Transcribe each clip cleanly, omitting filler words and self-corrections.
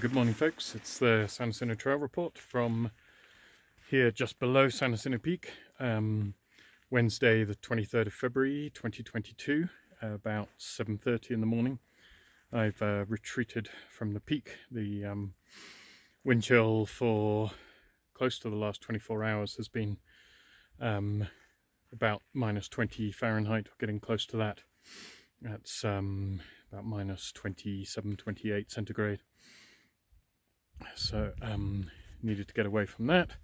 Good morning folks, it's the San Jacinto Trail Report from here just below San Jacinto Peak. Wednesday the 23rd of February 2022, about 7:30 in the morning. I've retreated from the peak. The wind chill for close to the last 24 hours has been about -20 Fahrenheit, or getting close to that. That's about -27, 28 centigrade. So needed to get away from that.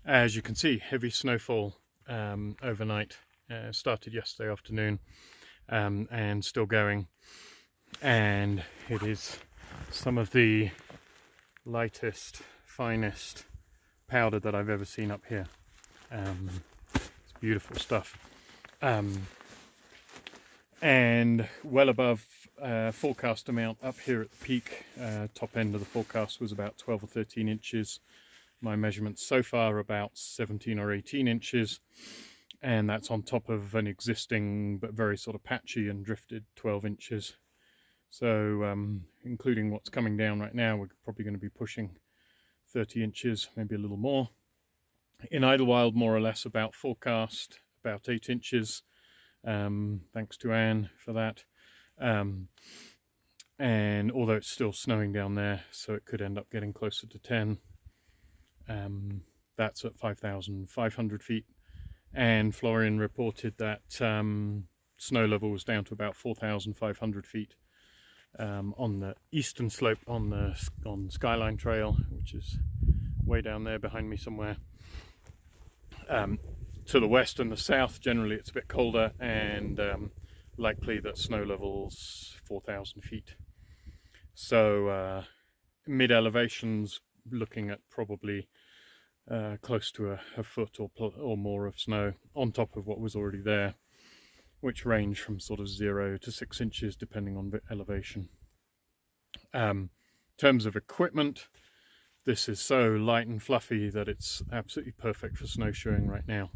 As you can see, heavy snowfall overnight. Started yesterday afternoon and still going, and it is some of the lightest, finest powder that I've ever seen up here. It's beautiful stuff, and well above forecast amount up here at the peak. Top end of the forecast was about 12 or 13 inches. My measurements so far are about 17 or 18 inches, and that's on top of an existing but very sort of patchy and drifted 12 inches. So including what's coming down right now, we're probably going to be pushing 30 inches, maybe a little more. In Idlewild, more or less about forecast, about 8 inches. Thanks to Anne for that. And although it's still snowing down there, so it could end up getting closer to 10. That's at 5,500 feet. And Florian reported that snow level was down to about 4,500 feet on the eastern slope on Skyline Trail, which is way down there behind me somewhere. To the west and the south, generally it's a bit colder, and likely that snow level's 4,000 feet. So mid elevations, looking at probably close to a foot or more of snow on top of what was already there, which range from sort of 0 to 6 inches depending on elevation. In terms of equipment, this is so light and fluffy that it's absolutely perfect for snowshoeing right now.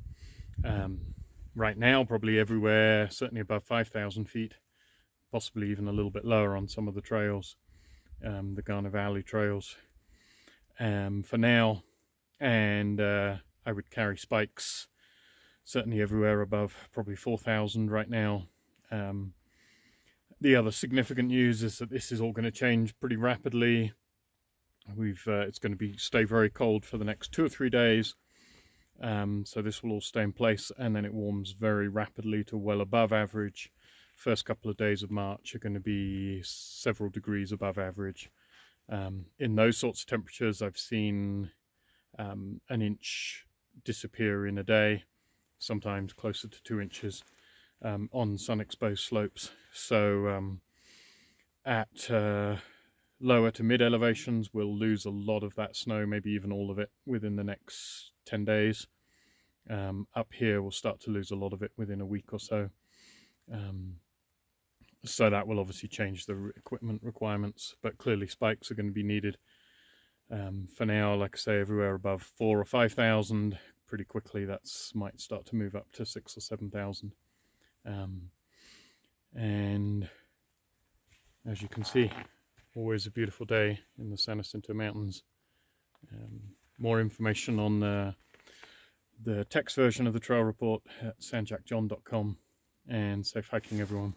Right now, probably everywhere, certainly above 5,000 feet, possibly even a little bit lower on some of the trails, the Garner Valley trails, for now. And I would carry spikes certainly everywhere above probably 4,000 right now. The other significant news is that this is all going to change pretty rapidly. It's going to stay very cold for the next 2 or 3 days. So this will all stay in place, and then it warms very rapidly to well above average. First couple of days of March are going to be several degrees above average. In those sorts of temperatures, I've seen an inch disappear in a day, sometimes closer to 2 inches on sun-exposed slopes. So at lower to mid elevations, we'll lose a lot of that snow, maybe even all of it, within the next 10 days. Up here, we'll start to lose a lot of it within a week or so. So that will obviously change the equipment requirements, but clearly spikes are going to be needed. For now, like I say, everywhere above 4,000 or 5,000, pretty quickly that might start to move up to 6,000 or 7,000. And as you can see, always a beautiful day in the San Jacinto Mountains. More information on the text version of the trail report at sanjacjohn.com, and safe hiking everyone.